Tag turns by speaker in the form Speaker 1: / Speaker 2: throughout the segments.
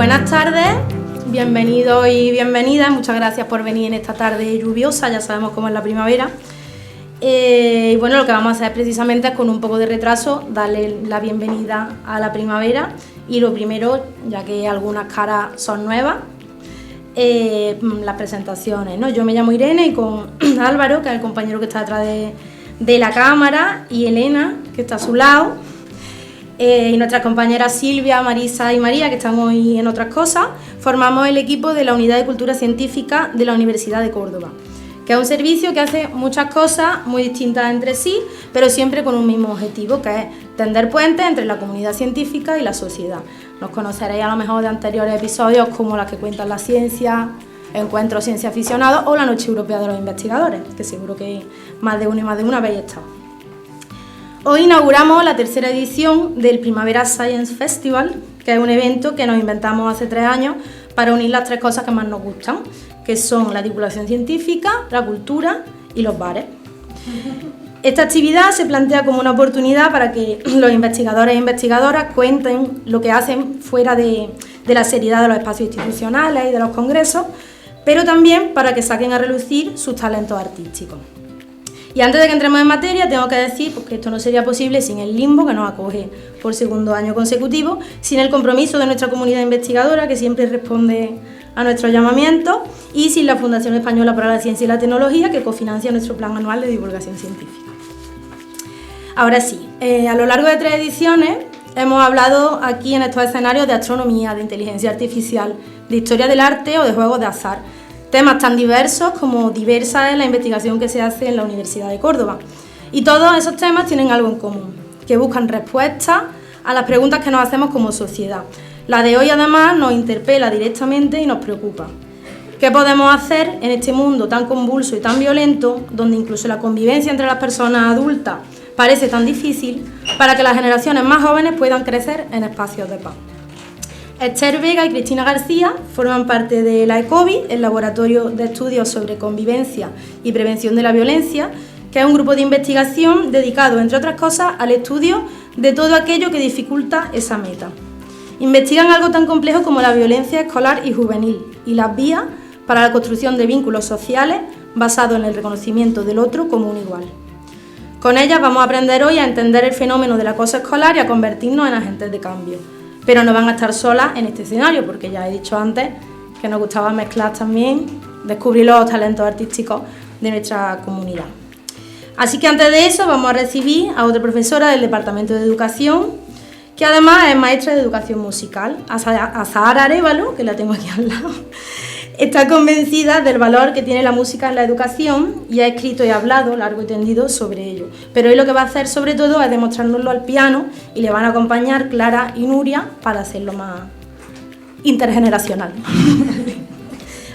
Speaker 1: Buenas tardes, bienvenidos y bienvenidas, muchas gracias por venir en esta tarde lluviosa, ya sabemos cómo es la primavera. Y bueno, lo que vamos a hacer precisamente es, con un poco de retraso, darle la bienvenida a la primavera. Y lo primero, ya que algunas caras son nuevas, las presentaciones, ¿no? Yo me llamo Irene y con Álvaro, que es el compañero que está detrás de la cámara, y Elena, que está a su lado, y nuestras compañeras Silvia, Marisa y María, que estamos hoy en otras cosas, formamos el equipo de la Unidad de Cultura Científica de la Universidad de Córdoba, que es un servicio que hace muchas cosas muy distintas entre sí, pero siempre con un mismo objetivo, que es tender puentes entre la comunidad científica y la sociedad. Nos conoceréis a lo mejor de anteriores episodios, como las que cuentan la ciencia, Encuentros Ciencia Aficionados o la Noche Europea de los Investigadores, que seguro que más de uno y más de una habéis estado. Hoy inauguramos la tercera edición del Primavera Science Festival, que es un evento que nos inventamos hace 3 años para unir las 3 cosas que más nos gustan, que son la divulgación científica, la cultura y los bares. Esta actividad se plantea como una oportunidad para que los investigadores e investigadoras cuenten lo que hacen fuera de la seriedad de los espacios institucionales y de los congresos, pero también para que saquen a relucir sus talentos artísticos. Y antes de que entremos en materia, tengo que decir que esto no sería posible sin el Limbo, que nos acoge por 2º año consecutivo, sin el compromiso de nuestra comunidad investigadora, que siempre responde a nuestros llamamientos, y sin la Fundación Española para la Ciencia y la Tecnología, que cofinancia nuestro plan anual de divulgación científica. Ahora sí, a lo largo de 3 ediciones hemos hablado aquí en estos escenarios de astronomía, de inteligencia artificial, de historia del arte o de juegos de azar. Temas tan diversos como diversa es la investigación que se hace en la Universidad de Córdoba. Y todos esos temas tienen algo en común, que buscan respuestas a las preguntas que nos hacemos como sociedad. La de hoy, además, nos interpela directamente y nos preocupa. ¿Qué podemos hacer en este mundo tan convulso y tan violento, donde incluso la convivencia entre las personas adultas parece tan difícil, para que las generaciones más jóvenes puedan crecer en espacios de paz? Esther Vega y Cristina García forman parte de la ECOVI, el Laboratorio de Estudios sobre Convivencia y Prevención de la Violencia, que es un grupo de investigación dedicado, entre otras cosas, al estudio de todo aquello que dificulta esa meta. Investigan algo tan complejo como la violencia escolar y juvenil y las vías para la construcción de vínculos sociales basados en el reconocimiento del otro como un igual. Con ellas vamos a aprender hoy a entender el fenómeno del acoso escolar y a convertirnos en agentes de cambio. Pero no van a estar solas en este escenario, porque ya he dicho antes que nos gustaba mezclar también, descubrir los talentos artísticos de nuestra comunidad. Así que antes de eso vamos a recibir a otra profesora del Departamento de Educación, que además es maestra de educación musical, a Zahara Arévalo, que la tengo aquí al lado. Está convencida del valor que tiene la música en la educación y ha escrito y hablado largo y tendido sobre ello. Pero hoy lo que va a hacer sobre todo es demostrárnoslo al piano, y le van a acompañar Clara y Nuria para hacerlo más intergeneracional.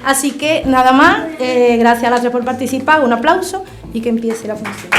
Speaker 1: Así que nada más, gracias a las 3 por participar, un aplauso y que empiece la función.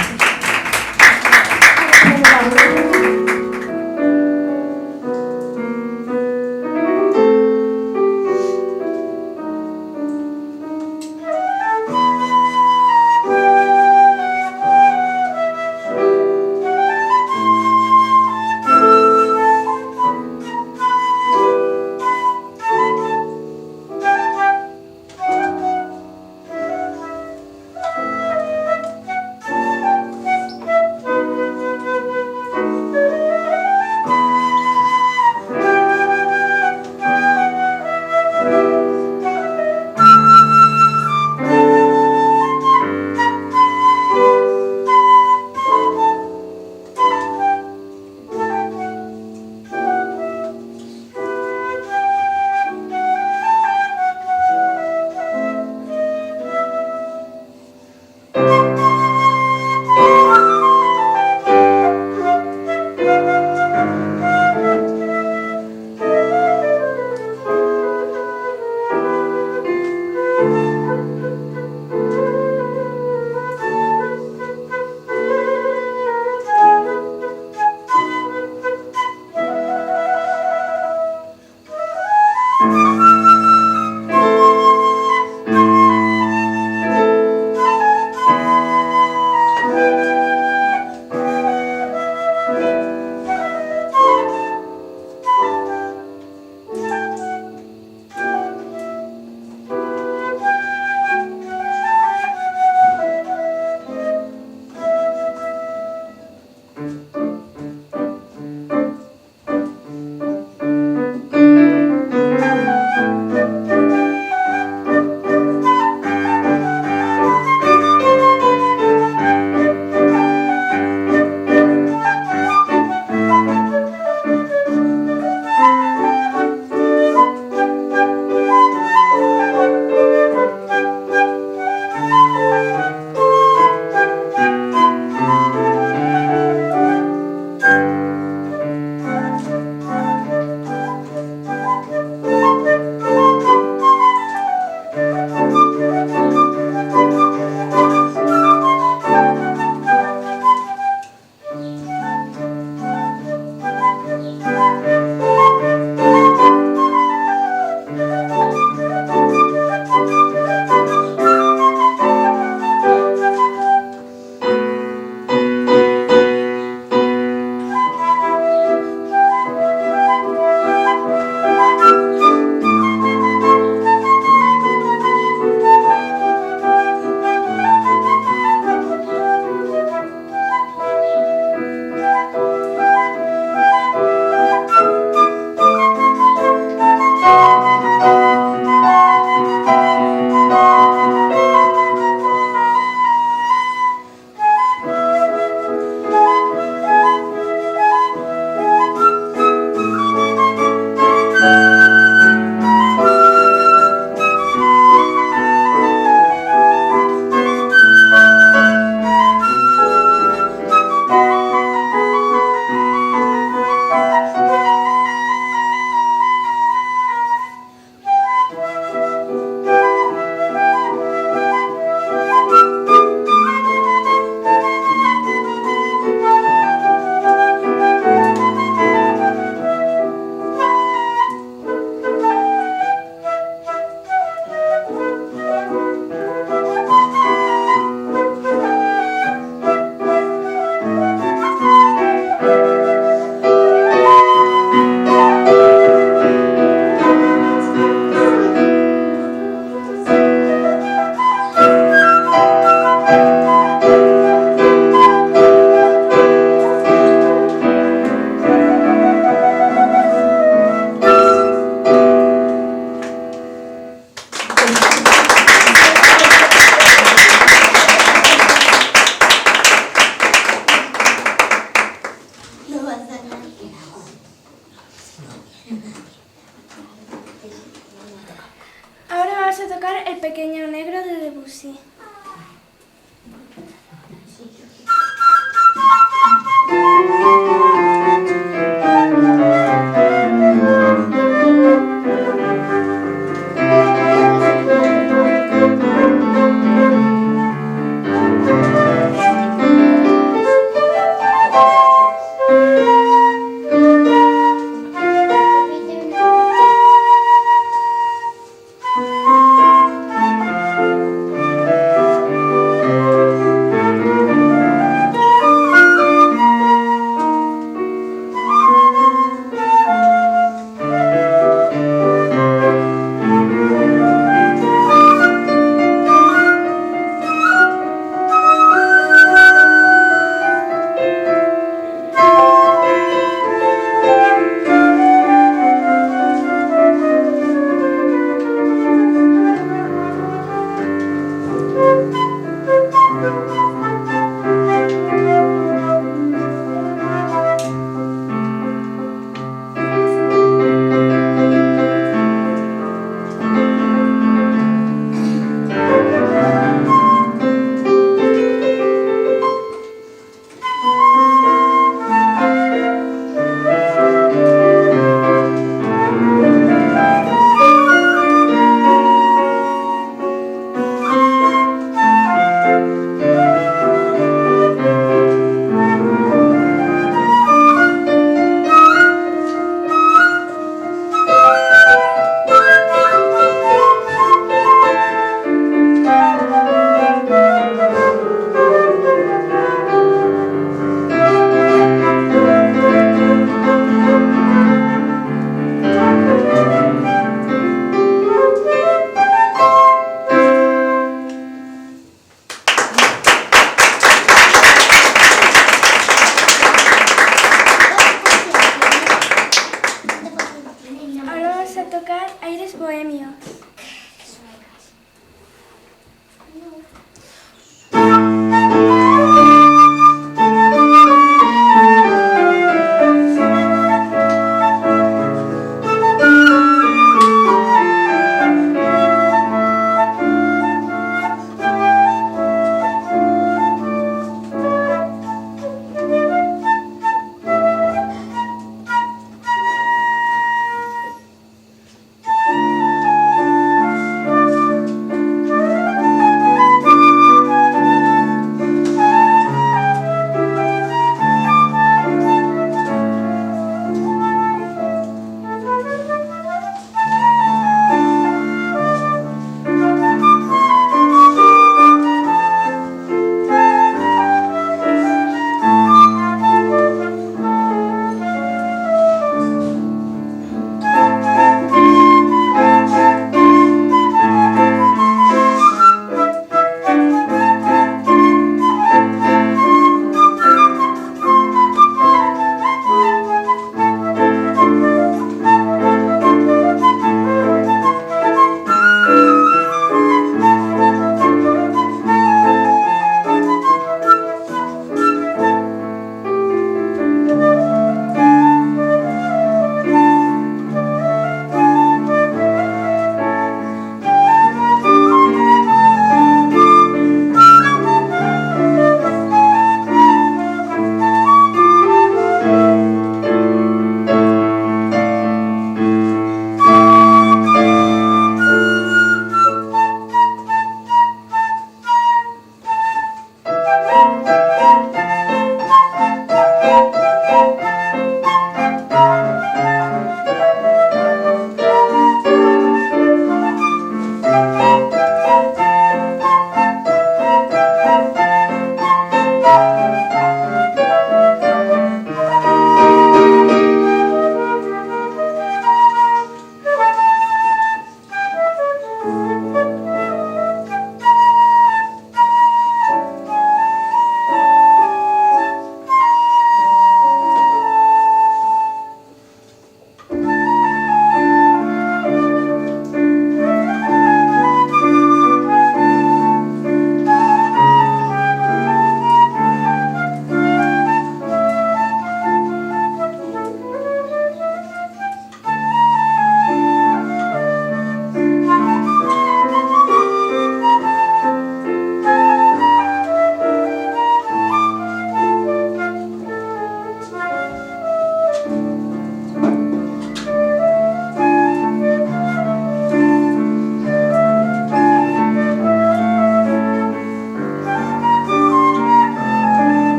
Speaker 2: sí.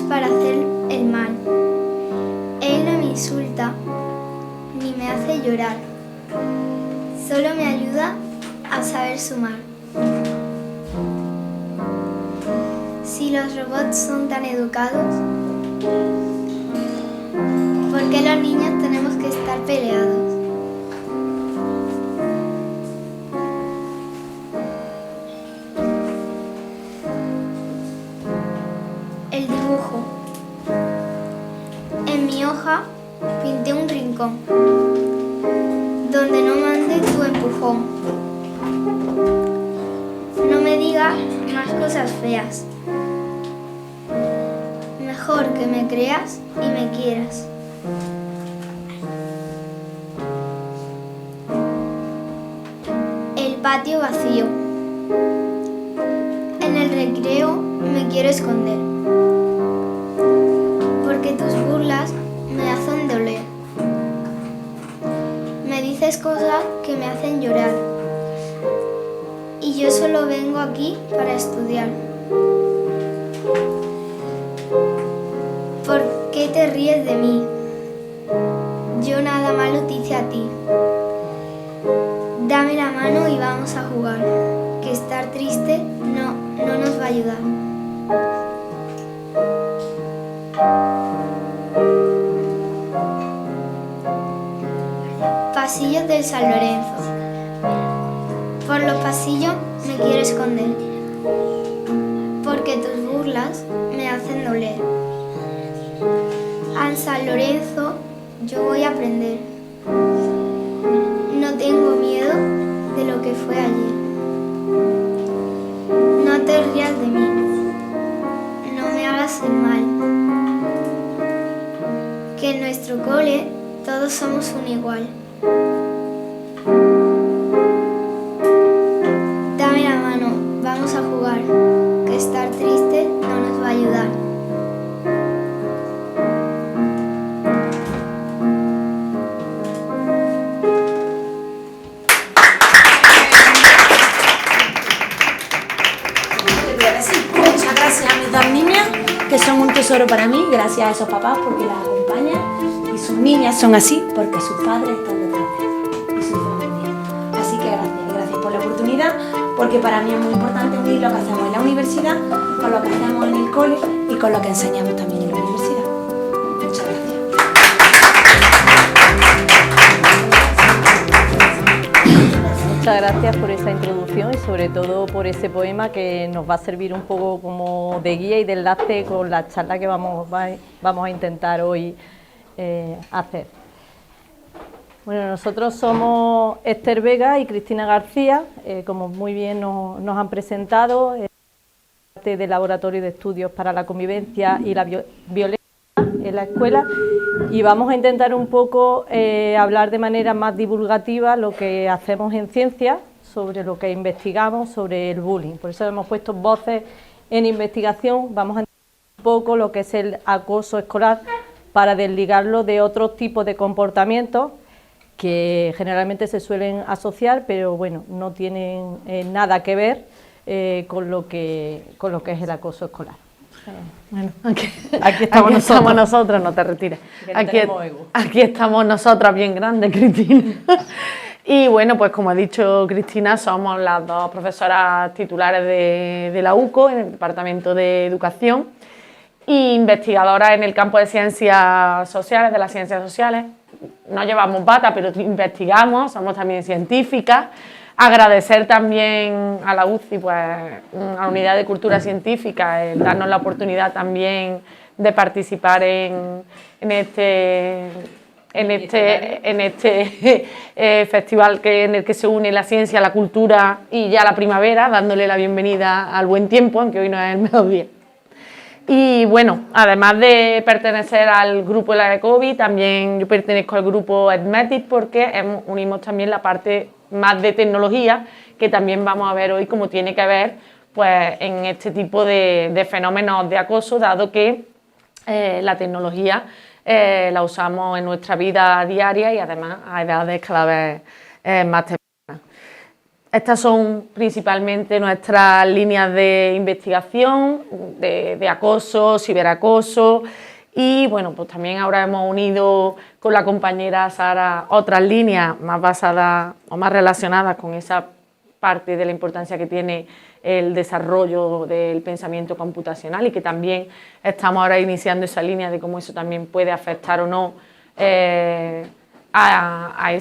Speaker 2: para hacer el mal. Él no me insulta ni me hace llorar. Solo me ayuda a saber sumar. Si los robots son tan educados, ¿por qué los niños tenemos que estar peleados? El dibujo. En mi hoja pinté un rincón donde no mande tu empujón. No me digas más cosas feas. Mejor que me creas y me quieras. El patio vacío. En el recreo me quiero esconder, porque tus burlas me hacen doler. Me dices cosas que me hacen llorar, y yo solo vengo aquí para estudiar. ¿Por qué te ríes de mí? Yo nada malo te hice a ti. Dame la mano y vamos a jugar, que estar triste no nos va a ayudar. Pasillos del San Lorenzo. Por los pasillos me quiero esconder, porque tus burlas me hacen doler. Al San Lorenzo yo voy a aprender. No tengo miedo de lo que fue ayer. No te rías de mí. No me hagas el mal. Que en nuestro cole todos somos un igual. Dame la mano, vamos a jugar, que estar triste no nos va a ayudar.
Speaker 3: Muchas gracias a mis dos niñas, que son un tesoro para mí, gracias a esos papás porque las acompañan, y sus niñas son así porque sus padres están detrás de ellas y sus familias. Así que gracias por la oportunidad, porque para mí es muy importante unir lo que hacemos en la universidad con lo que hacemos en el cole y con lo que enseñamos también en la universidad. Muchas gracias.
Speaker 4: Muchas gracias por esa introducción y sobre todo por ese poema que nos va a servir un poco como de guía y de enlace con la charla que vamos a intentar hoy hacer. Bueno, nosotros somos Esther Vega y Cristina García, como muy bien nos han presentado, parte del Laboratorio de Estudios para la Convivencia y la Violencia en la Escuela, y vamos a intentar un poco hablar de manera más divulgativa lo que hacemos en ciencia, sobre lo que investigamos, sobre el bullying. Por eso hemos puesto voces en investigación. Vamos a entender un poco lo que es el acoso escolar para desligarlo de otros tipos de comportamientos que generalmente se suelen asociar, pero bueno, no tienen nada que ver con lo que es el acoso escolar.
Speaker 5: Bueno, aquí estamos nosotros, no te retires. Aquí estamos nosotras bien grandes, Cristina. Y bueno, pues como ha dicho Cristina, somos las dos profesoras titulares de la UCO, en el Departamento de Educación, e investigadoras en el campo de ciencias sociales, de las ciencias sociales. No llevamos bata, pero investigamos, somos también científicas. Agradecer también a la UCI, pues, a la Unidad de Cultura Científica, el darnos la oportunidad también de participar en este festival en el que se une la ciencia, la cultura y ya la primavera, dándole la bienvenida al buen tiempo, aunque hoy no es el mejor día. Y bueno, además de pertenecer al grupo de la COVID, también yo pertenezco al grupo Edmetic, porque unimos también la parte más de tecnología, que también vamos a ver hoy cómo tiene que ver pues, en este tipo de fenómenos de acoso, dado que la tecnología la usamos en nuestra vida diaria y además a edades cada vez más tempranas. Estas son principalmente nuestras líneas de investigación, de acoso, ciberacoso, y bueno, pues también ahora hemos unido con la compañera Sara otras líneas más basadas o más relacionadas con esa parte de la importancia que tiene el desarrollo del pensamiento computacional, y que también estamos ahora iniciando esa línea de cómo eso también puede afectar o no a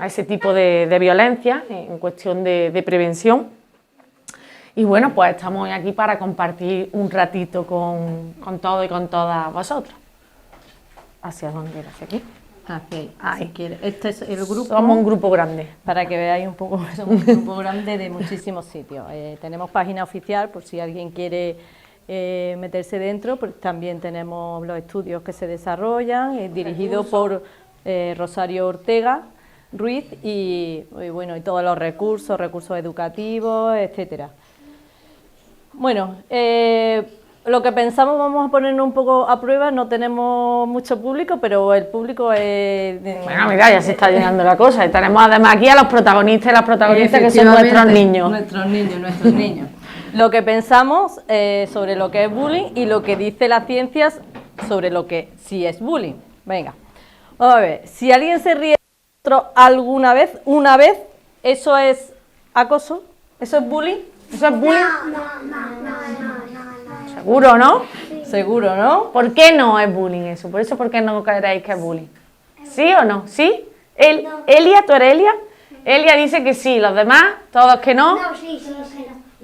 Speaker 5: ese tipo de violencia en cuestión de prevención. Y bueno, pues estamos hoy aquí para compartir un ratito con todos y con todas vosotros. ¿Hacia dónde? ¿Hacia aquí?
Speaker 4: Hacia ahí,
Speaker 5: Ahí.
Speaker 4: si quieres. Este es el grupo.
Speaker 5: Somos un grupo grande.
Speaker 4: Para que veáis un poco, somos un grupo grande de muchísimos sitios. Tenemos página oficial por si alguien quiere meterse dentro, pues también tenemos los estudios que se desarrollan, dirigidos por Rosario Ortega Ruiz y bueno, y todos los recursos educativos, etcétera. Bueno, lo que pensamos, vamos a ponernos un poco a prueba, no tenemos mucho público, pero el público es...
Speaker 5: Bueno, mira, ya se está llenando la cosa, y tenemos además aquí a los protagonistas y las protagonistas que son nuestros niños.
Speaker 4: Nuestros niños. Lo que pensamos sobre lo que es bullying y lo que dice las ciencias sobre lo que sí es bullying. Venga, vamos a ver, si alguien se ríe de otro alguna vez, una vez, ¿eso es acoso? ¿Eso es bullying?
Speaker 5: ¿Eso es bullying? Seguro, ¿no?
Speaker 4: Seguro, ¿no?
Speaker 5: ¿Por qué no es bullying eso? ¿Por qué no creéis que es bullying? ¿Sí o no? ¿Sí? Elia, ¿tú eres Elia? Elia dice que sí, los demás, todos que no.
Speaker 2: No, sí,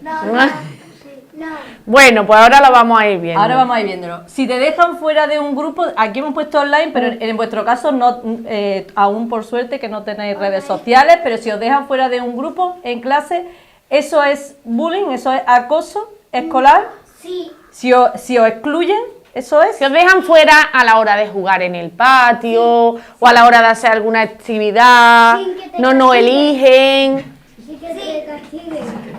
Speaker 2: no.
Speaker 5: Bueno, pues ahora lo vamos a ir viendo.
Speaker 4: Ahora vamos a ir viéndolo. Si te dejan fuera de un grupo, aquí hemos puesto online, pero en vuestro caso no, aún por suerte que no tenéis redes sociales, pero si os dejan fuera de un grupo en clase, ¿eso es bullying? ¿Eso es acoso escolar?
Speaker 2: Sí.
Speaker 4: Si os excluyen, ¿eso es?
Speaker 5: Si os dejan fuera a la hora de jugar en el patio o a la hora de hacer alguna actividad, no nos eligen.
Speaker 2: Sí que te castiguen.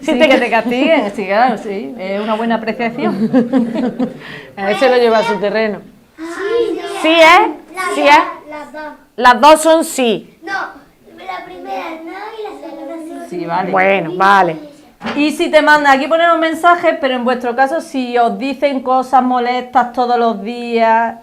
Speaker 4: Sí, que te castiguen, sí, claro, sí, es una buena apreciación.
Speaker 5: Ese lo lleva a su terreno.
Speaker 2: Sí,
Speaker 5: ¿Sí es? ¿Sí es?
Speaker 2: Las dos.
Speaker 5: Las dos son sí.
Speaker 2: No, la primera no y la segunda sí.
Speaker 4: Sí, vale.
Speaker 5: Bueno, vale.
Speaker 4: Y si te mandan, aquí ponemos mensajes, pero en vuestro caso, si os dicen cosas molestas todos los días,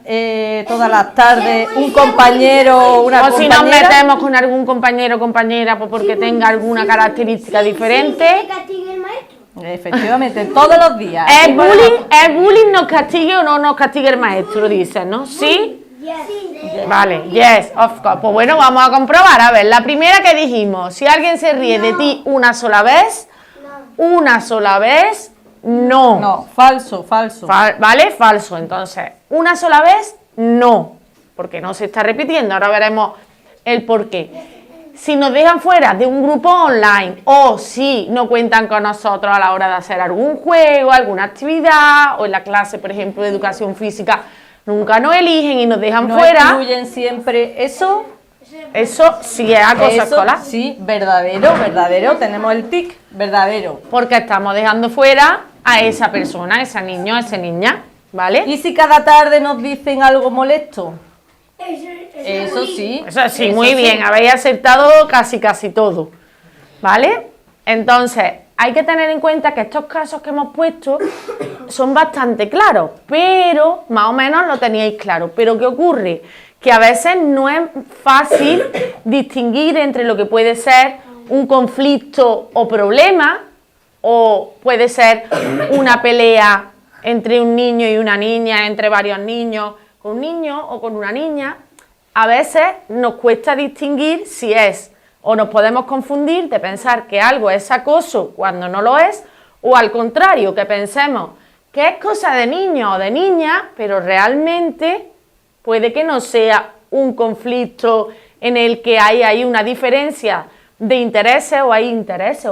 Speaker 4: todas las tardes, un compañero o una
Speaker 5: O si
Speaker 4: compañera...
Speaker 5: nos metemos con algún compañero o compañera pues porque tenga alguna característica diferente.
Speaker 2: ¿Que castigue el maestro?
Speaker 4: Efectivamente, todos los días.
Speaker 5: ¿Es bullying nos castigue o no nos castigue el maestro? Dicen, ¿no? ¿Sí?
Speaker 2: Sí.
Speaker 5: Vale, yes, of course. Pues bueno, vamos a comprobar. A ver, la primera que dijimos, si alguien se ríe de ti una sola vez, no.
Speaker 4: No, falso.
Speaker 5: ¿Vale? Falso. Entonces, una sola vez, no. Porque no se está repitiendo. Ahora veremos el por qué. Si nos dejan fuera de un grupo online o si no cuentan con nosotros a la hora de hacer algún juego, alguna actividad o en la clase, por ejemplo, de educación física, nunca nos eligen y nos dejan fuera.
Speaker 4: No excluyen siempre eso.
Speaker 5: Eso sí es acoso escolar.
Speaker 4: Sí, verdadero, tenemos el tic, verdadero.
Speaker 5: Porque estamos dejando fuera a esa persona, a ese niño, a esa niña, ¿vale?
Speaker 4: ¿Y si cada tarde nos dicen algo molesto? Eso sí.
Speaker 5: Eso sí, muy bien, habéis acertado casi todo, ¿vale? Entonces, hay que tener en cuenta que estos casos que hemos puesto son bastante claros, pero más o menos lo teníais claro. Pero ¿qué ocurre? Que a veces no es fácil distinguir entre lo que puede ser un conflicto o problema, o puede ser una pelea entre un niño y una niña, entre varios niños, con un niño o con una niña. A veces nos cuesta distinguir si es, o nos podemos confundir de pensar que algo es acoso cuando no lo es, o al contrario, que pensemos que es cosa de niño o de niña, pero realmente puede que no sea un conflicto en el que hay una diferencia de intereses, o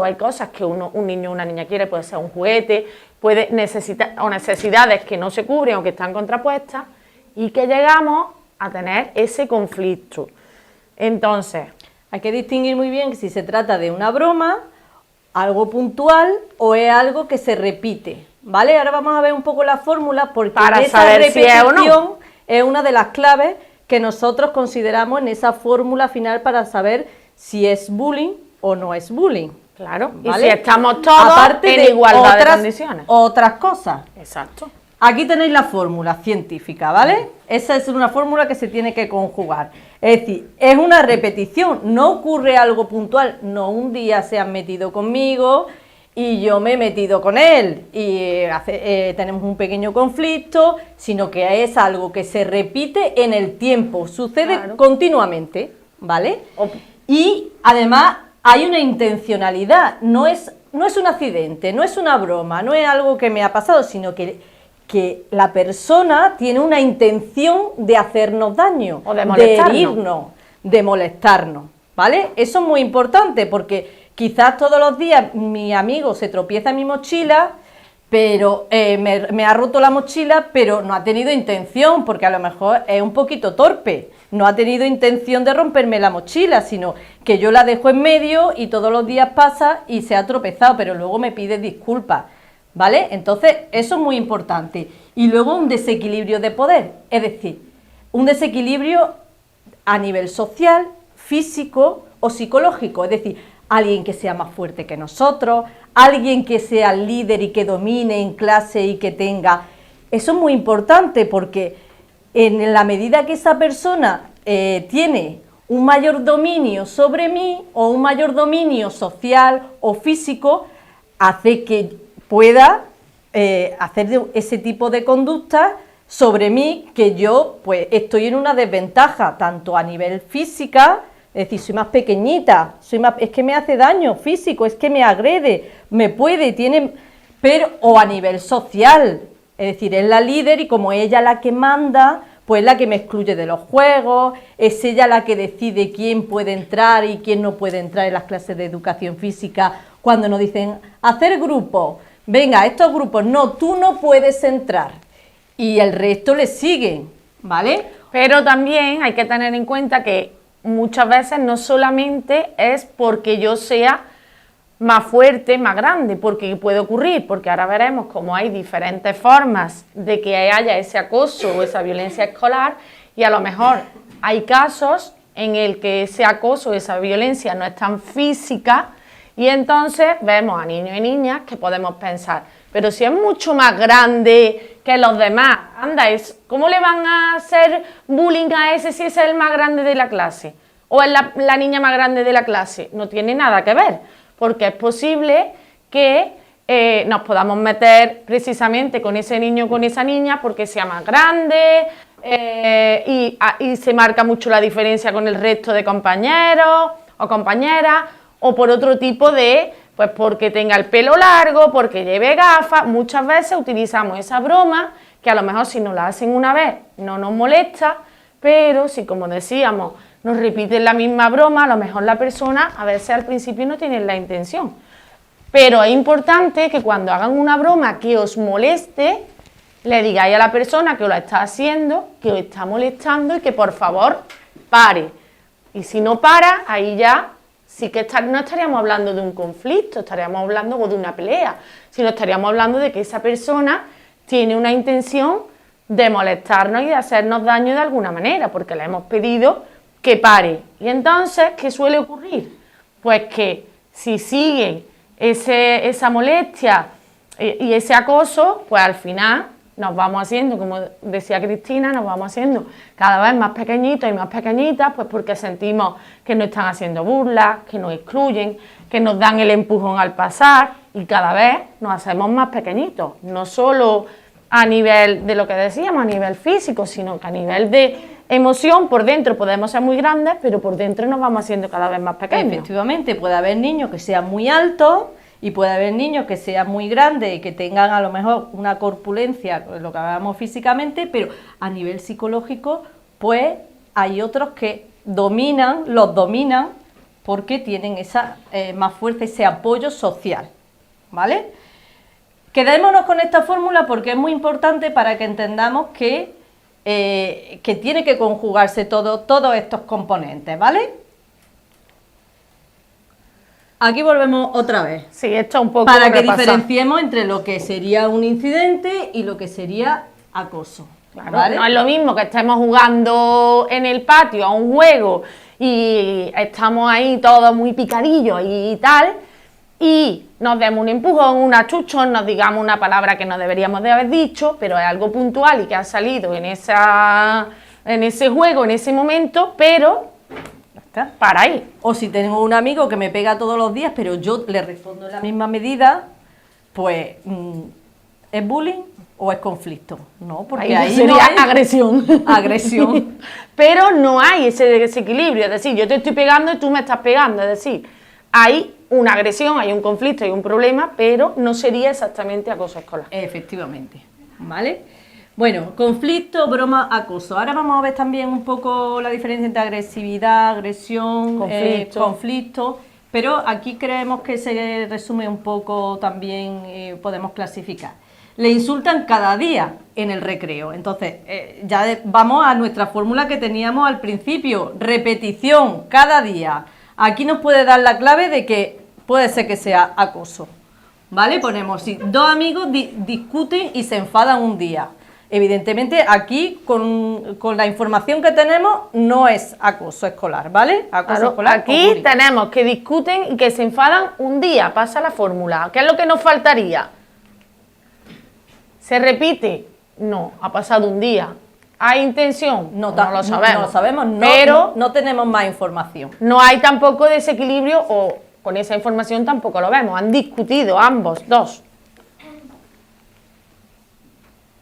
Speaker 5: hay cosas que un niño o una niña quiere, puede ser un juguete, puede necesitar, o necesidades que no se cubren o que están contrapuestas, y que llegamos a tener ese conflicto. Entonces,
Speaker 4: hay que distinguir muy bien si se trata de una broma, algo puntual o es algo que se repite, ¿vale? Ahora vamos a ver un poco la fórmula, porque
Speaker 5: para
Speaker 4: esa
Speaker 5: saber
Speaker 4: repetición
Speaker 5: si es o no.
Speaker 4: Es una de las claves que nosotros consideramos en esa fórmula final para saber si es bullying o no es bullying.
Speaker 5: Claro,
Speaker 4: ¿vale?
Speaker 5: Y si estamos todos
Speaker 4: aparte
Speaker 5: en
Speaker 4: de
Speaker 5: igualdad de condiciones.
Speaker 4: Otras cosas.
Speaker 5: Exacto.
Speaker 4: Aquí tenéis la fórmula científica, ¿vale? Esa es una fórmula que se tiene que conjugar. Es decir, es una repetición, no ocurre algo puntual, no un día se han metido conmigo y yo me he metido con él y tenemos un pequeño conflicto, sino que es algo que se repite en el tiempo, sucede continuamente, ¿vale? Y además hay una intencionalidad, no es un accidente, no es una broma, no es algo que me ha pasado, sino que la persona tiene una intención de hacernos daño,
Speaker 5: o de
Speaker 4: herirnos, de molestarnos, ¿vale? Eso es muy importante porque quizás todos los días mi amigo se tropieza en mi mochila, pero me ha roto la mochila, pero no ha tenido intención, porque a lo mejor es un poquito torpe, no ha tenido intención de romperme la mochila, sino que yo la dejo en medio y todos los días pasa y se ha tropezado, pero luego me pide disculpas, ¿vale? Entonces, eso es muy importante. Y luego un desequilibrio de poder, es decir, un desequilibrio a nivel social, físico o psicológico, es decir, alguien que sea más fuerte que nosotros, alguien que sea líder y que domine en clase y que tenga... Eso es muy importante porque en la medida que esa persona tiene un mayor dominio sobre mí o un mayor dominio social o físico, hace que pueda hacer ese tipo de conductas sobre mí, que yo pues estoy en una desventaja, tanto a nivel física, es decir, soy más pequeñita, es que me hace daño físico, es que me agrede, me puede, o a nivel social, es decir, es la líder y como ella la que manda, pues la que me excluye de los juegos, es ella la que decide quién puede entrar y quién no puede entrar en las clases de educación física, cuando nos dicen hacer grupos, venga, estos grupos, no, tú no puedes entrar, y el resto le siguen, ¿vale?
Speaker 5: Pero también hay que tener en cuenta que muchas veces no solamente es porque yo sea más fuerte, más grande, porque puede ocurrir, porque ahora veremos cómo hay diferentes formas de que haya ese acoso o esa violencia escolar, y a lo mejor hay casos en el que ese acoso o esa violencia no es tan física, y entonces vemos a niños y niñas que podemos pensar, pero si es mucho más grande que los demás, anda, ¿cómo le van a hacer bullying a ese si ese es el más grande de la clase? ¿O es la niña más grande de la clase? No tiene nada que ver, porque es posible que nos podamos meter precisamente con ese niño o con esa niña porque sea más grande y se marca mucho la diferencia con el resto de compañeros o compañeras, o por otro tipo de, pues porque tenga el pelo largo, porque lleve gafas. Muchas veces utilizamos esa broma, que a lo mejor si nos la hacen una vez no nos molesta, pero si, como decíamos, nos repiten la misma broma, a lo mejor la persona a veces al principio no tiene la intención. Pero es importante que cuando hagan una broma que os moleste, le digáis a la persona que os la está haciendo, que os está molestando y que por favor pare. Y si no para, ahí ya sí que no estaríamos hablando de un conflicto, estaríamos hablando de una pelea, sino estaríamos hablando de que esa persona tiene una intención de molestarnos y de hacernos daño de alguna manera, porque le hemos pedido que pare. Y entonces, ¿qué suele ocurrir? Pues que si siguen esa molestia y ese acoso, pues al final nos vamos haciendo, como decía Cristina, nos vamos haciendo cada vez más pequeñitos y más pequeñitas, pues porque sentimos que nos están haciendo burlas, que nos excluyen, que nos dan el empujón al pasar, y cada vez nos hacemos más pequeñitos, no solo a nivel de lo que decíamos, a nivel físico, sino que a nivel de emoción, por dentro podemos ser muy grandes, pero por dentro nos vamos haciendo cada vez más pequeños.
Speaker 4: Efectivamente, puede haber niños que sean muy altos y puede haber niños que sean muy grandes y que tengan a lo mejor una corpulencia, lo que hablamos físicamente, pero a nivel psicológico, pues hay otros que los dominan porque tienen esa más fuerza, ese apoyo social, ¿vale? Quedémonos con esta fórmula porque es muy importante para que entendamos que tiene que conjugarse todos estos componentes, ¿vale? Aquí volvemos otra vez.
Speaker 5: Sí, esto un poco
Speaker 4: para que diferenciemos entre lo que sería un incidente y lo que sería acoso.
Speaker 5: Claro,
Speaker 4: ¿vale?
Speaker 5: No es lo mismo que estemos jugando en el patio a un juego y estamos ahí todos muy picadillos y tal, y nos demos un empujón, un achuchón, nos digamos una palabra que no deberíamos de haber dicho, pero es algo puntual y que ha salido en ese juego, en ese momento, pero para ahí.
Speaker 6: O si tengo un amigo que me pega todos los días, pero yo le respondo en la misma medida, pues ¿es bullying o es conflicto? No, porque ahí
Speaker 5: sería
Speaker 6: no hay
Speaker 5: agresión.
Speaker 6: agresión.
Speaker 5: Pero no hay ese desequilibrio, es decir, yo te estoy pegando y tú me estás pegando, es decir, hay una agresión, hay un conflicto, hay un problema, pero no sería exactamente acoso escolar.
Speaker 6: Efectivamente, ¿vale? Bueno, conflicto, broma, acoso. Ahora vamos a ver también un poco la diferencia entre agresividad, agresión, conflicto, pero aquí creemos que se resume un poco también, podemos clasificar. Le insultan cada día en el recreo, entonces vamos a nuestra fórmula que teníamos al principio, repetición cada día. Aquí nos puede dar la clave de que puede ser que sea acoso, ¿vale? Ponemos, si dos amigos discuten y se enfadan un día. Evidentemente aquí con la información que tenemos no es acoso escolar, ¿vale? Acoso escolar.
Speaker 5: Aquí tenemos que discuten y que se enfadan un día, pasa la fórmula. ¿Qué es lo que nos faltaría? ¿Se repite? No, ha pasado un día. ¿Hay intención?
Speaker 6: No lo sabemos. No lo sabemos,
Speaker 5: pero
Speaker 6: no tenemos más información.
Speaker 5: No hay tampoco desequilibrio o con esa información tampoco lo vemos. Han discutido ambos, dos.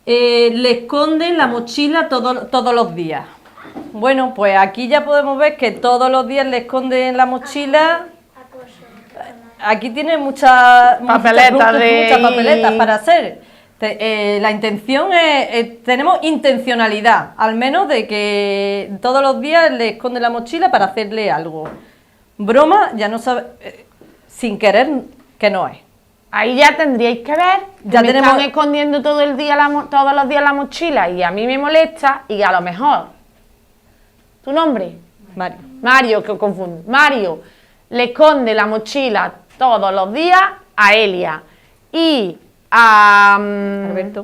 Speaker 6: Le esconden la mochila todos los días. Bueno, pues aquí ya podemos ver que todos los días le esconden la mochila. Aquí tiene muchas papeletas para hacer. La intención es, tenemos intencionalidad, al menos de que todos los días le esconde la mochila para hacerle algo. Broma, ya no sabe, sin querer, que no es.
Speaker 5: Ahí ya tendríais que ver,
Speaker 6: ya
Speaker 5: me están escondiendo todos los días la mochila y a mí me molesta y a lo mejor, ¿tu nombre?
Speaker 6: Mario.
Speaker 5: Mario, que confundo. Mario le esconde la mochila todos los días a Elia y a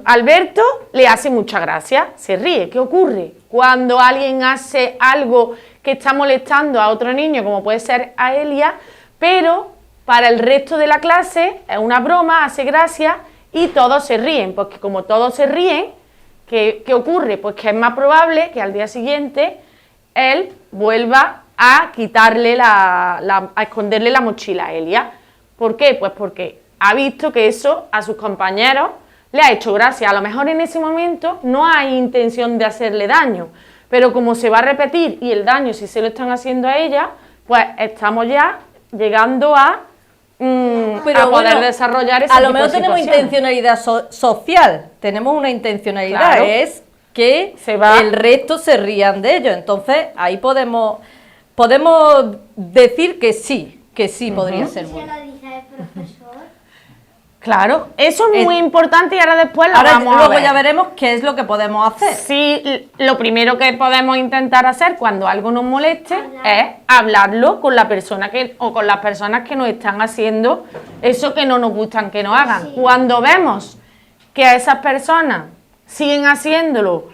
Speaker 5: Alberto le hace mucha gracia, se ríe. ¿Qué ocurre? Cuando alguien hace algo que está molestando a otro niño, como puede ser a Elia, pero para el resto de la clase es una broma, hace gracia y todos se ríen, porque como todos se ríen, ¿qué ocurre? Pues que es más probable que al día siguiente él vuelva a quitarle a esconderle la mochila a Elia. ¿Por qué? Pues porque ha visto que eso a sus compañeros le ha hecho gracia. A lo mejor en ese momento no hay intención de hacerle daño, pero como se va a repetir y el daño si se lo están haciendo a ella, pues estamos ya llegando a poder desarrollar ese tipo de situaciones.
Speaker 6: A lo mejor tenemos intencionalidad social, tenemos una intencionalidad, claro, es que el resto se rían de ellos. Entonces ahí podemos decir que sí podría ser bueno.
Speaker 5: Claro, eso es muy importante y ahora después
Speaker 6: luego ya veremos qué es lo que podemos hacer.
Speaker 5: Sí, lo primero que podemos intentar hacer cuando algo nos moleste es hablarlo con la persona o con las personas que nos están haciendo eso que no nos gustan que nos hagan. Sí. Cuando vemos que a esas personas siguen haciéndolo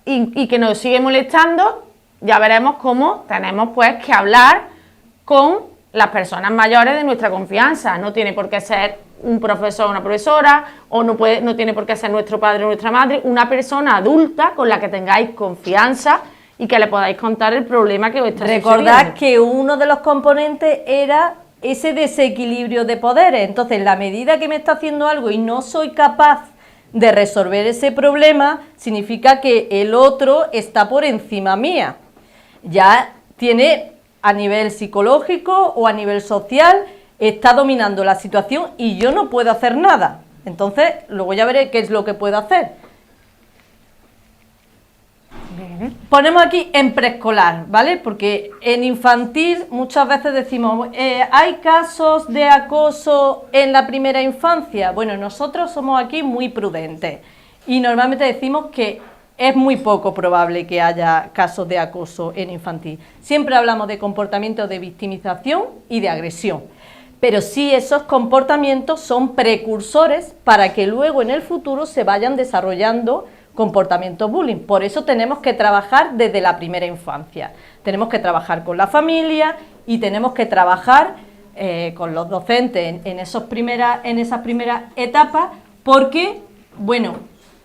Speaker 5: y que nos sigue molestando, ya veremos cómo tenemos pues que hablar con las personas mayores de nuestra confianza. No tiene por qué ser un profesor o una profesora, o no tiene por qué ser nuestro padre o nuestra madre, una persona adulta con la que tengáis confianza y que le podáis contar el problema que os está sucediendo.
Speaker 6: Recordad que uno de los componentes era ese desequilibrio de poderes. Entonces, en la medida que me está haciendo algo y no soy capaz de resolver ese problema, significa que el otro está por encima mía. Ya tiene, a nivel psicológico o a nivel social, está dominando la situación y yo no puedo hacer nada. Entonces, luego ya veré qué es lo que puedo hacer. Bien. Ponemos aquí en preescolar, ¿vale? Porque en infantil muchas veces decimos, ¿hay casos de acoso en la primera infancia? Bueno, nosotros somos aquí muy prudentes y normalmente decimos que es muy poco probable que haya casos de acoso en infantil. Siempre hablamos de comportamientos de victimización y de agresión. Pero sí, esos comportamientos son precursores para que luego en el futuro se vayan desarrollando
Speaker 4: comportamientos bullying. Por eso tenemos que trabajar desde la primera infancia. Tenemos que trabajar con la familia y tenemos que trabajar con los docentes en esas primeras etapas, porque, bueno,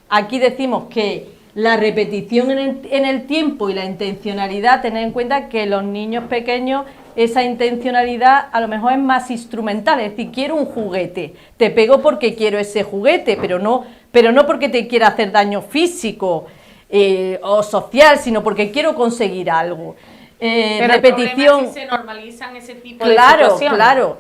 Speaker 4: aquí decimos que la repetición en el tiempo y la intencionalidad, tener en cuenta que los niños pequeños, esa intencionalidad a lo mejor es más instrumental, es decir, quiero un juguete, te pego porque quiero ese juguete, pero no porque te quiera hacer daño físico o social, sino porque quiero conseguir algo.
Speaker 5: Pero
Speaker 4: repetición,
Speaker 5: el problema es si se normalizan ese tipo de situaciones.
Speaker 4: Claro,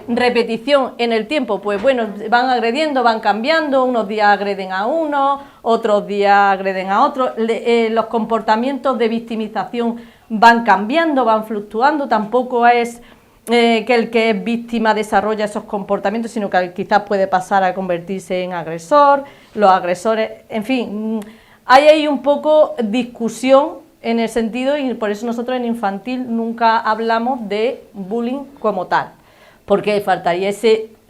Speaker 4: repetición en el tiempo, pues bueno, van agrediendo, van cambiando, unos días agreden a uno, otros días agreden a otros, los comportamientos de victimización van cambiando, van fluctuando, tampoco es que el que es víctima desarrolla esos comportamientos, sino que quizás puede pasar a convertirse en agresor, los agresores, en fin, hay ahí un poco discusión en el sentido, y por eso nosotros en infantil nunca hablamos de bullying como tal, porque faltaría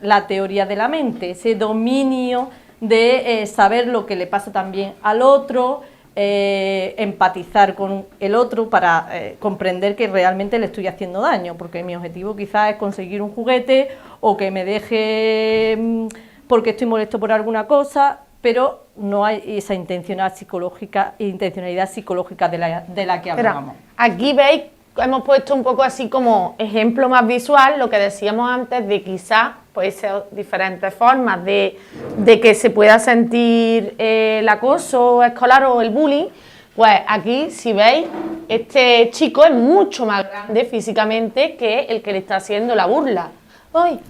Speaker 4: la teoría de la mente, ese dominio de saber lo que le pasa también al otro, empatizar con el otro para comprender que realmente le estoy haciendo daño, porque mi objetivo quizás es conseguir un juguete o que me deje porque estoy molesto por alguna cosa, pero no hay esa intencionalidad psicológica de la que hablábamos.
Speaker 5: Aquí veis, hemos puesto un poco así como ejemplo más visual lo que decíamos antes de quizás puede ser diferentes formas de que se pueda sentir el acoso escolar o el bullying. Pues aquí, si veis, este chico es mucho más grande físicamente que el que le está haciendo la burla. ¡Ay!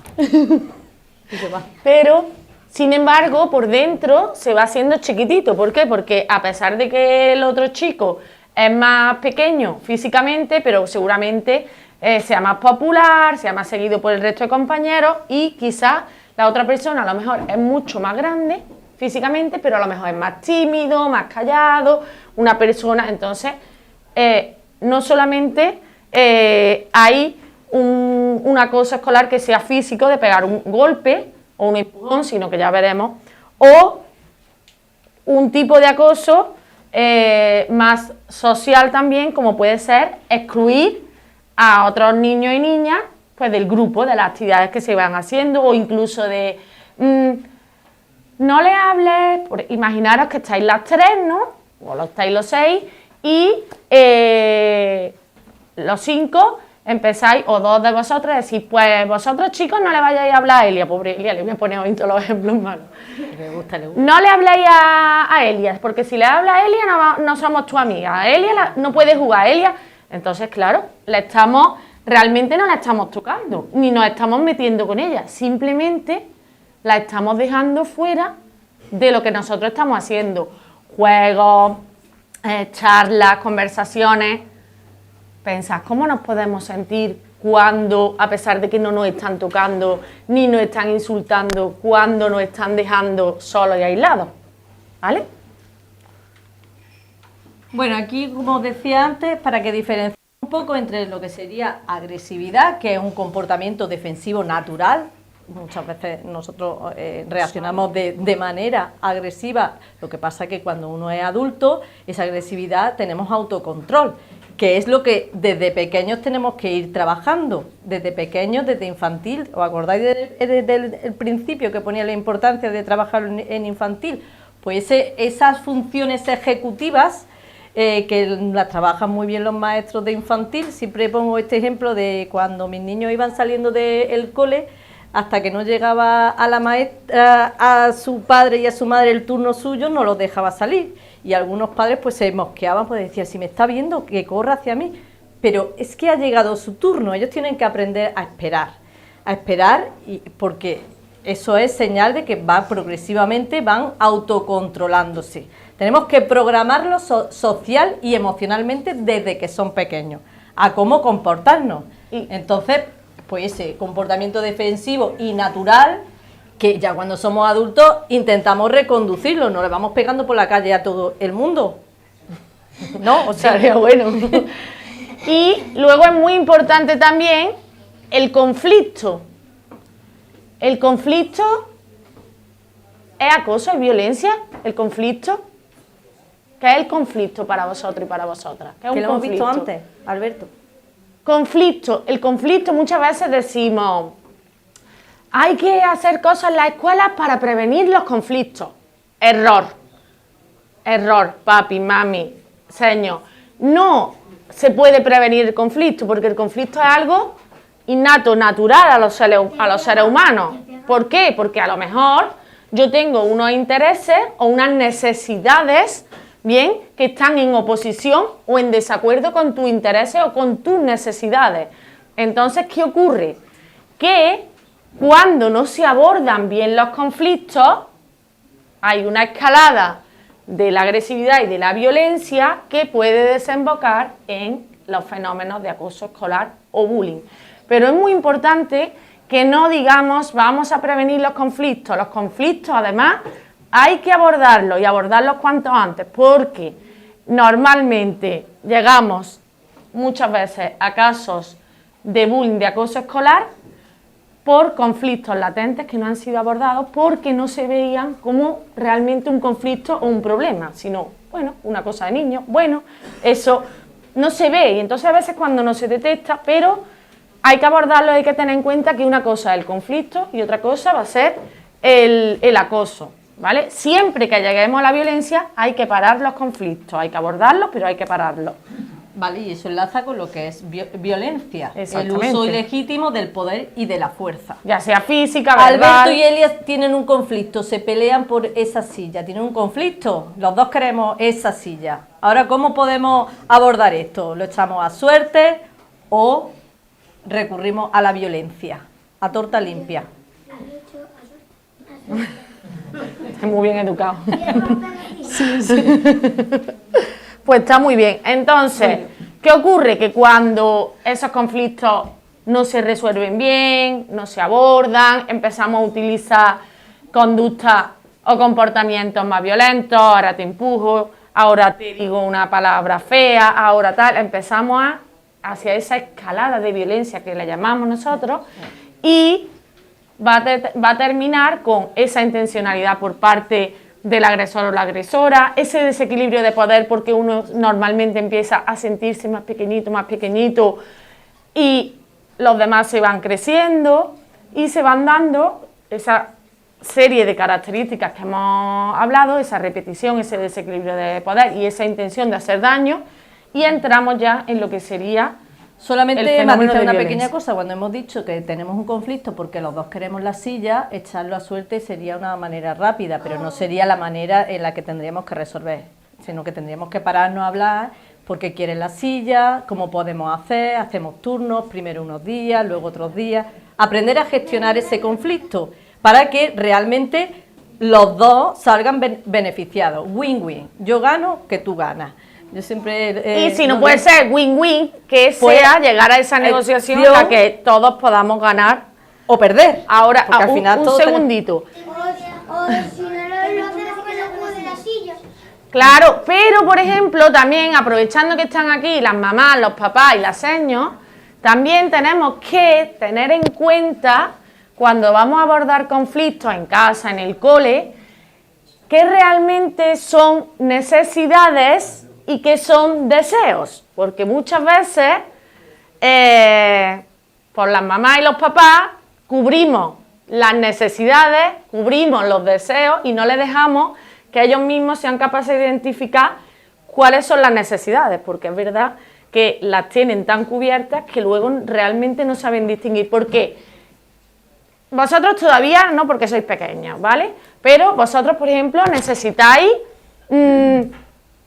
Speaker 5: Pero, sin embargo, por dentro se va haciendo chiquitito. ¿Por qué? Porque a pesar de que el otro chico es más pequeño físicamente, pero seguramente sea más popular, sea más seguido por el resto de compañeros, y quizás la otra persona a lo mejor es mucho más grande físicamente, pero a lo mejor es más tímido, más callado, una persona. Entonces, no solamente hay un acoso escolar que sea físico, de pegar un golpe o un empujón, sino que ya veremos, o un tipo de acoso más social también, como puede ser excluir a otros niños y niñas pues del grupo, de las actividades que se van haciendo, o incluso de no le hables, imaginaros que estáis las tres, ¿no? O estáis los 6 y los 5 empezáis, o 2 de vosotros, decís, pues vosotros chicos no le vayáis a hablar a Elia, pobre Elia, le voy a poner hoy todos los ejemplos malos.
Speaker 6: Le gusta.
Speaker 5: No le habléis a Elia, porque si le hablas a Elia no somos tu amiga, a Elia no puede jugar, a Elia. Entonces, claro, realmente no la estamos tocando, ni nos estamos metiendo con ella, simplemente la estamos dejando fuera de lo que nosotros estamos haciendo. Juegos, charlas, conversaciones. Pensad, ¿cómo nos podemos sentir cuando, a pesar de que no nos están tocando, ni nos están insultando, cuando nos están dejando solos y aislados? ¿Vale?
Speaker 4: Bueno, aquí, como os decía antes, para que diferenciemos un poco entre lo que sería agresividad, que es un comportamiento defensivo natural. Muchas veces nosotros reaccionamos de manera agresiva, lo que pasa es que cuando uno es adulto, esa agresividad tenemos autocontrol, que es lo que desde pequeños tenemos que ir trabajando, desde pequeños, desde infantil. ¿Os acordáis desde el principio que ponía la importancia de trabajar en infantil? Pues esas funciones ejecutivas que las trabajan muy bien los maestros de infantil. Siempre pongo este ejemplo de cuando mis niños iban saliendo del cole, hasta que no llegaba a la maestra, a su padre y a su madre el turno suyo, no los dejaba salir. Y algunos padres pues se mosqueaban, pues decían, si me está viendo, que corra hacia mí. Pero es que ha llegado su turno, ellos tienen que aprender a esperar, porque eso es señal de que progresivamente van autocontrolándose. Tenemos que programarlos social y emocionalmente desde que son pequeños, a cómo comportarnos. Entonces, pues ese comportamiento defensivo y natural, que ya cuando somos adultos intentamos reconducirlo, no le vamos pegando por la calle a todo el mundo, ¿no? O sea,
Speaker 5: sería bueno. Y luego es muy importante también el conflicto. El conflicto es acoso, es violencia, el conflicto. ¿Qué es el conflicto para vosotros y para vosotras? ¿Qué es un
Speaker 6: lo hemos
Speaker 5: conflicto?
Speaker 6: visto antes, Alberto.
Speaker 5: Conflicto. El conflicto muchas veces decimos, hay que hacer cosas en las escuelas para prevenir los conflictos. Error. Error, papi, mami, señor. No se puede prevenir el conflicto, porque el conflicto es algo innato, natural a los seres humanos. ¿Por qué? Porque a lo mejor yo tengo unos intereses o unas necesidades, bien, que están en oposición o en desacuerdo con tus intereses o con tus necesidades. Entonces, ¿qué ocurre? Que cuando no se abordan bien los conflictos, hay una escalada de la agresividad y de la violencia que puede desembocar en los fenómenos de acoso escolar o bullying. Pero es muy importante que no digamos vamos a prevenir los conflictos. Los conflictos, además, hay que abordarlos y abordarlos cuanto antes, porque normalmente llegamos muchas veces a casos de bullying, de acoso escolar, por conflictos latentes que no han sido abordados porque no se veían como realmente un conflicto o un problema, sino, bueno, una cosa de niños, bueno, eso no se ve y entonces a veces cuando no se detecta, pero hay que abordarlo, hay que tener en cuenta que una cosa es el conflicto y otra cosa va a ser el acoso, ¿vale? Siempre que lleguemos a la violencia hay que parar los conflictos, hay que abordarlos, pero hay que pararlos.
Speaker 6: Vale, y eso enlaza con lo que es violencia, el
Speaker 5: Exactamente.
Speaker 6: uso ilegítimo del poder y de la fuerza.
Speaker 5: Ya sea física, verbal.
Speaker 6: Alberto y Elias tienen un conflicto, se pelean por esa silla, tienen un conflicto, los dos queremos esa silla. Ahora, ¿cómo podemos abordar esto? ¿Lo echamos a suerte o recurrimos a la violencia, a torta limpia?
Speaker 5: Es muy bien educado. Pues está muy bien. Entonces, ¿qué ocurre? Que cuando esos conflictos no se resuelven bien, no se abordan, empezamos a utilizar conductas o comportamientos más violentos, ahora te empujo, ahora te digo una palabra fea, ahora tal, empezamos hacia esa escalada de violencia que le llamamos nosotros y va a terminar con esa intencionalidad por parte del agresor o la agresora, ese desequilibrio de poder porque uno normalmente empieza a sentirse más pequeñito y los demás se van creciendo y se van dando esa serie de características que hemos hablado, esa repetición, ese desequilibrio de poder y esa intención de hacer daño y entramos ya en lo que sería
Speaker 6: solamente matizar una pequeña cosa, cuando hemos dicho que tenemos un conflicto porque los dos queremos la silla, echarlo a suerte sería una manera rápida, pero no sería la manera en la que tendríamos que resolver, sino que tendríamos que pararnos a hablar porque quieren la silla, cómo podemos hacer, hacemos turnos, primero unos días, luego otros días, aprender a gestionar ese conflicto para que realmente los dos salgan beneficiados, win-win, yo gano, que tú ganas. Yo siempre,
Speaker 5: y si no puede ser win-win, que sea llegar a esa negociación en la que todos podamos ganar
Speaker 6: o perder.
Speaker 5: Ahora,
Speaker 6: al final
Speaker 5: un segundito.
Speaker 2: O si no lo hacemos que no puede la silla.
Speaker 5: Claro, pero por ejemplo, también aprovechando que están aquí las mamás, los papás y las seños, también tenemos que tener en cuenta cuando vamos a abordar conflictos en casa, en el cole, que realmente son necesidades y que son deseos, porque muchas veces por las mamás y los papás cubrimos las necesidades, cubrimos los deseos y no les dejamos que ellos mismos sean capaces de identificar cuáles son las necesidades, porque es verdad que las tienen tan cubiertas que luego realmente no saben distinguir. ¿Por qué? Vosotros todavía no, porque sois pequeños, ¿vale? Pero vosotros, por ejemplo, necesitáis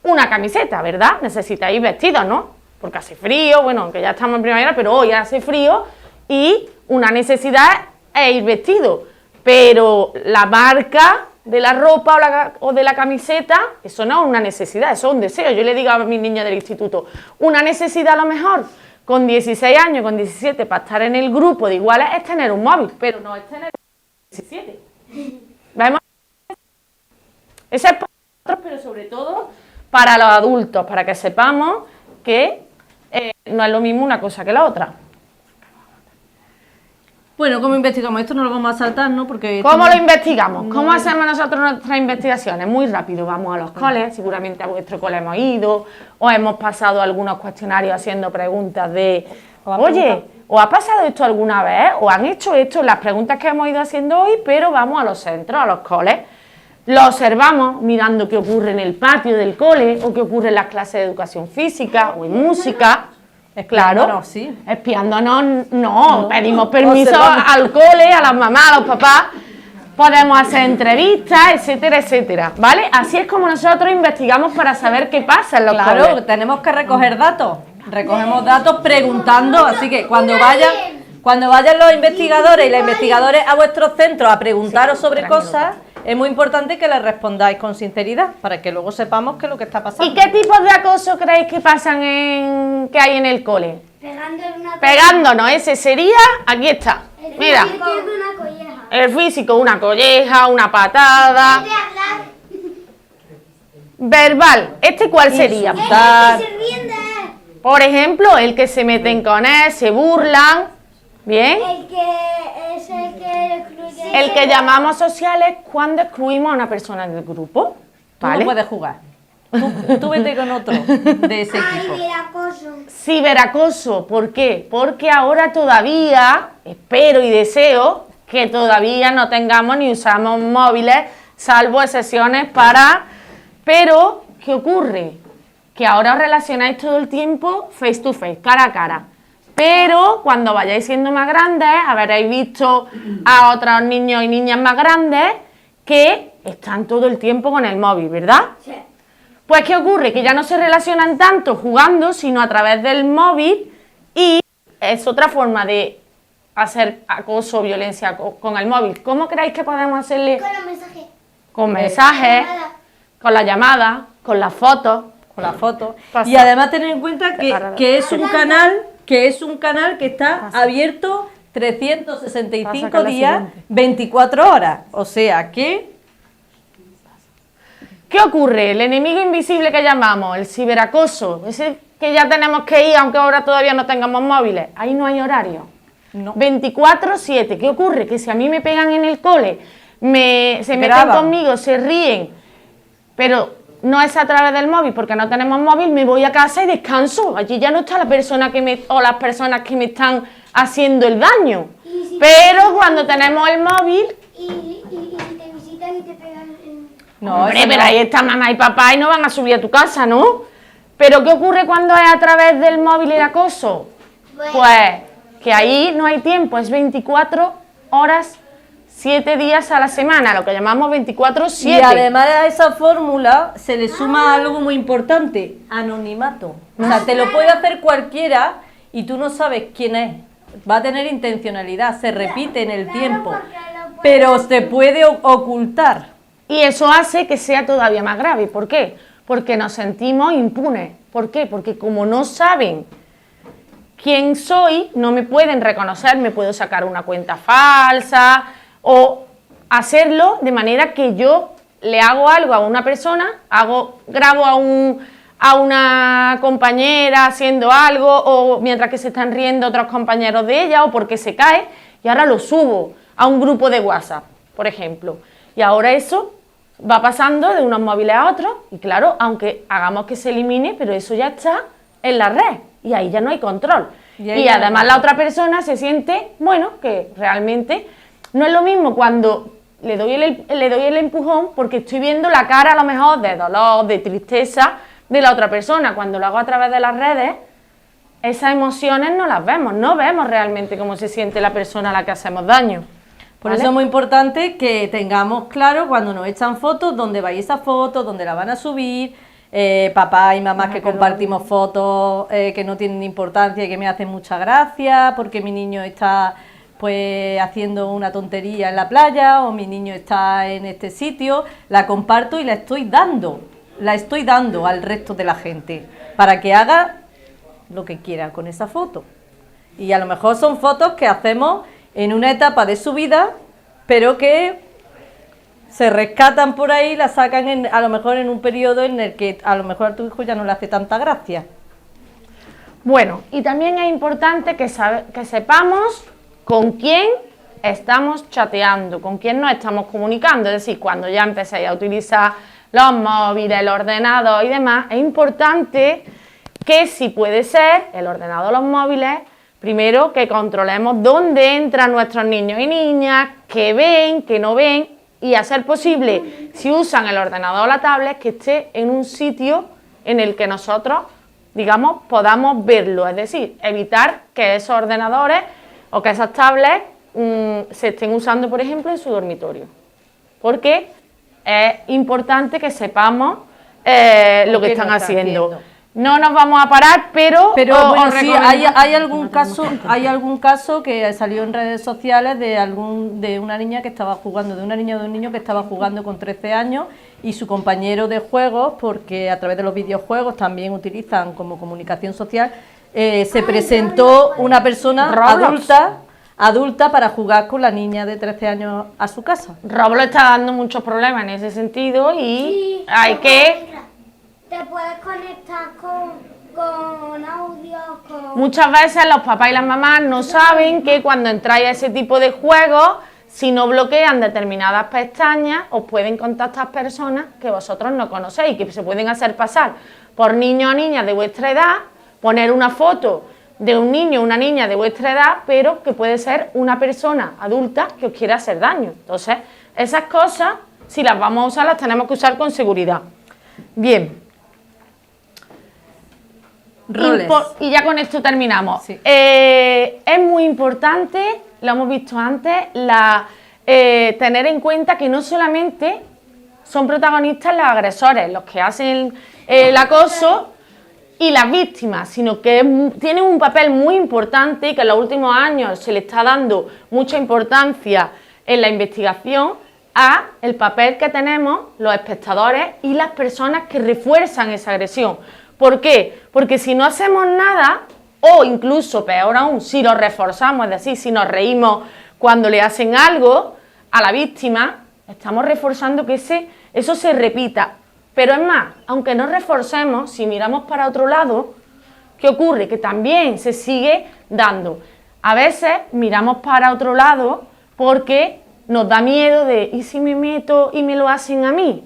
Speaker 5: una camiseta, ¿verdad? Necesitáis vestidos, ¿no? Porque hace frío, bueno, aunque ya estamos en primavera, pero hoy hace frío y una necesidad es ir vestido. Pero la marca de la ropa o de la camiseta, eso no es una necesidad, eso es un deseo. Yo le digo a mis niños del instituto, una necesidad a lo mejor con 16 años, con 17, para estar en el grupo de iguales es tener un móvil, pero no es tener 17. ¿Vemos? Ese es para nosotros, pero sobre todo para los adultos, para que sepamos que no es lo mismo una cosa que la otra.
Speaker 6: Bueno, ¿cómo investigamos? Esto no lo vamos a saltar, ¿no? Porque
Speaker 5: ¿Cómo lo investigamos? ¿Cómo hacemos nosotros nuestras investigaciones? Muy rápido, vamos a los coles, seguramente a vuestro cole hemos ido, o hemos pasado algunos cuestionarios haciendo preguntas de, oye, ¿os ha pasado esto alguna vez? ¿O han hecho esto? Las preguntas que hemos ido haciendo hoy, pero vamos a los centros, a los coles. Lo observamos mirando qué ocurre en el patio del cole, o qué ocurre en las clases de educación física, o en música. Claro,
Speaker 6: sí.
Speaker 5: Espiándonos, no, pedimos permiso al cole, a las mamás, a los papás, podemos hacer entrevistas, etcétera, etcétera, ¿vale? Así es como nosotros investigamos para saber qué pasa en los coles.
Speaker 6: Claro, tenemos que recoger datos, recogemos datos preguntando, así que cuando vayan los investigadores y las investigadoras a vuestros centros a preguntaros sobre cosas, es muy importante que les respondáis con sinceridad, para que luego sepamos qué es lo que está pasando.
Speaker 5: ¿Y qué tipos de acoso creéis que pasan que hay en el cole? Pegándonos, ese sería, aquí está, mira, el físico, una colleja, una patada, verbal, ¿este cuál sería? Por ejemplo, el que se meten con él, se burlan, ¿bien? El que llamamos social es cuando excluimos a una persona del grupo, ¿vale?
Speaker 6: Tú no puedes jugar. Tú vete con otro de ese equipo.
Speaker 5: Ciberacoso, ¿por qué? Porque ahora todavía, espero y deseo que todavía no tengamos ni usamos móviles, salvo excepciones para... Pero, ¿qué ocurre? Que ahora os relacionáis todo el tiempo face to face, cara a cara. Pero cuando vayáis siendo más grandes, habréis visto a otros niños y niñas más grandes que están todo el tiempo con el móvil, ¿verdad? Sí. Pues ¿qué ocurre? Que ya no se relacionan tanto jugando, sino a través del móvil, y es otra forma de hacer acoso o violencia con el móvil. ¿Cómo creéis que podemos hacerle?
Speaker 2: Con los mensajes.
Speaker 5: Con mensajes, con la llamada, con las fotos.
Speaker 6: Con las fotos. Y además tener en cuenta que es un canal... que está abierto 365 días, 24 horas. O sea que...
Speaker 5: ¿Qué ocurre? El enemigo invisible que llamamos, el ciberacoso, ese que ya tenemos que ir, aunque ahora todavía no tengamos móviles, ahí no hay horario.
Speaker 6: No.
Speaker 5: 24/7. ¿Qué ocurre? Que si a mí me pegan en el cole, se meten conmigo, se ríen, pero... no es a través del móvil, porque no tenemos móvil, me voy a casa y descanso. Allí ya no está la persona o las personas que me están haciendo el daño. Pero cuando tenemos el móvil...
Speaker 2: Y te visitan y te pegan...
Speaker 5: No, hombre, pero ahí está mamá y papá y no van a subir a tu casa, ¿no? Pero ¿qué ocurre cuando es a través del móvil el acoso? Pues que ahí no hay tiempo, es 24 horas 7 días a la semana, lo que llamamos 24/7.
Speaker 6: Y además a esa fórmula se le suma algo muy importante, anonimato. O sea, te lo puede hacer cualquiera y tú no sabes quién es. Va a tener intencionalidad, se repite en el tiempo, pero se puede ocultar.
Speaker 5: Y eso hace que sea todavía más grave. ¿Por qué? Porque nos sentimos impunes. ¿Por qué? Porque como no saben quién soy, no me pueden reconocer, me puedo sacar una cuenta falsa... o hacerlo de manera que yo le hago algo a una persona, grabo a una compañera haciendo algo, o mientras que se están riendo otros compañeros de ella, o porque se cae, y ahora lo subo a un grupo de WhatsApp, por ejemplo. Y ahora eso va pasando de unos móviles a otros, y claro, aunque hagamos que se elimine, pero eso ya está en la red, y ahí ya no hay control. Y además la otra persona se siente, bueno, que realmente... no es lo mismo cuando le doy el empujón, porque estoy viendo la cara a lo mejor de dolor, de tristeza de la otra persona. Cuando lo hago a través de las redes, esas emociones no las vemos, no vemos realmente cómo se siente la persona a la que hacemos daño.
Speaker 6: Por eso es muy importante que tengamos claro cuando nos echan fotos, dónde va esas fotos, dónde la van a subir, papá y mamá que compartimos fotos que no tienen importancia y que me hacen mucha gracia, porque mi niño está... pues haciendo una tontería en la playa, o mi niño está en este sitio, la comparto y la estoy dando al resto de la gente, para que haga lo que quiera con esa foto. Y a lo mejor son fotos que hacemos en una etapa de su vida, pero que se rescatan por ahí, la sacan a lo mejor en un periodo en el que a lo mejor a tu hijo ya no le hace tanta gracia.
Speaker 5: Bueno, y también es importante que sepamos con quién estamos chateando, con quién nos estamos comunicando. Es decir, cuando ya empecéis a utilizar los móviles, el ordenador y demás, es importante que, si puede ser, el ordenador, los móviles, primero que controlemos dónde entran nuestros niños y niñas, qué ven, qué no ven, y a ser posible, si usan el ordenador o la tablet, que esté en un sitio en el que nosotros, digamos, podamos verlo. Es decir, evitar que esos ordenadores o que esas tablets se estén usando, por ejemplo, en su dormitorio. Porque es importante que sepamos lo que están haciendo. No nos vamos a parar, pero
Speaker 6: bueno, sí, hay algún caso que salió en redes sociales de una niña que estaba jugando, de una niña o de un niño que estaba jugando con 13 años y su compañero de juegos, porque a través de los videojuegos también utilizan como comunicación social, se presentó una persona adulta para jugar con la niña de 13 años a su casa.
Speaker 5: Roblox está dando muchos problemas en ese sentido y hay que...
Speaker 2: Te puedes conectar con audio,
Speaker 5: Muchas veces los papás y las mamás no saben que cuando entráis a ese tipo de juegos, si no bloquean determinadas pestañas, os pueden contactar personas que vosotros no conocéis, que se pueden hacer pasar por niños o niñas de vuestra edad, poner una foto de un niño o una niña de vuestra edad, pero que puede ser una persona adulta que os quiera hacer daño. Entonces, esas cosas, si las vamos a usar, las tenemos que usar con seguridad. Bien. Y ya con esto terminamos.
Speaker 6: Sí.
Speaker 5: Es muy importante, lo hemos visto antes, tener en cuenta que no solamente son protagonistas los agresores, los que hacen el acoso y las víctimas, sino que tienen un papel muy importante y que en los últimos años se le está dando mucha importancia en la investigación a el papel que tenemos los espectadores y las personas que refuerzan esa agresión. ¿Por qué? Porque si no hacemos nada, o incluso peor aún, si lo reforzamos, es decir, si nos reímos cuando le hacen algo a la víctima, estamos reforzando que eso se repita. Pero es más, aunque no reforcemos, si miramos para otro lado, ¿qué ocurre? Que también se sigue dando. A veces miramos para otro lado porque nos da miedo de, ¿y si me meto y me lo hacen a mí?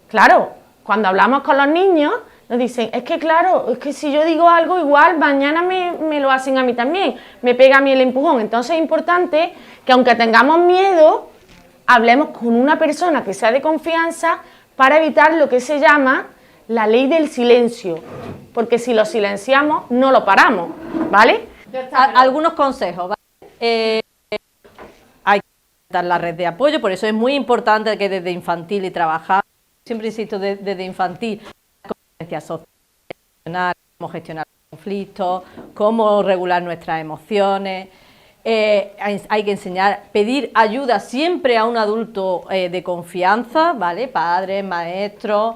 Speaker 5: Claro, cuando hablamos con los niños, nos dicen, es que claro, es que si yo digo algo igual, mañana me lo hacen a mí también, me pega a mí el empujón. Entonces es importante que aunque tengamos miedo, hablemos con una persona que sea de confianza para evitar lo que se llama la ley del silencio, porque si lo silenciamos, no lo paramos, ¿vale?
Speaker 6: Algunos consejos, ¿vale? Hay que dar la red de apoyo, por eso es muy importante que desde infantil y trabajar, siempre insisto, desde infantil, competencias sociales, cómo gestionar conflictos, cómo regular nuestras emociones. Hay que enseñar, pedir ayuda siempre a un adulto de confianza, ¿vale? Padres, maestros,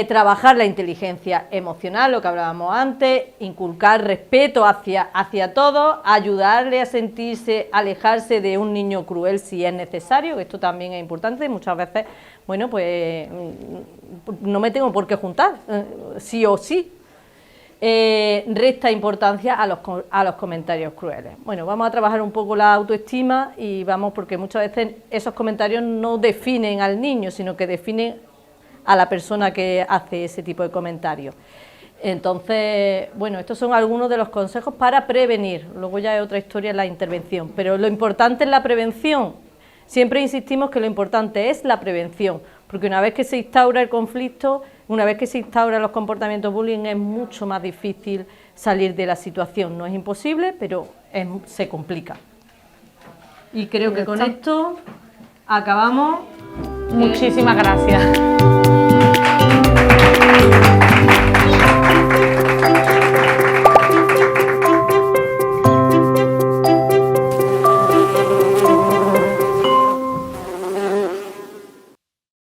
Speaker 6: trabajar la inteligencia emocional, lo que hablábamos antes, inculcar respeto hacia todos, ayudarle a sentirse, alejarse de un niño cruel si es necesario, que esto también es importante. Muchas veces, bueno, pues no me tengo por qué juntar, sí o sí. Resta importancia a los comentarios crueles. Bueno, vamos a trabajar un poco la autoestima y vamos, porque muchas veces esos comentarios no definen al niño, sino que definen a la persona que hace ese tipo de comentarios. Entonces, bueno, estos son algunos de los consejos para prevenir. Luego ya es otra historia la intervención, pero lo importante es la prevención. Siempre insistimos que lo importante es la prevención, porque una vez que se instaura el conflicto, una vez que se instauran los comportamientos bullying, es mucho más difícil salir de la situación. No es imposible, pero se complica. Y creo que con esto acabamos.
Speaker 5: Muchísimas gracias.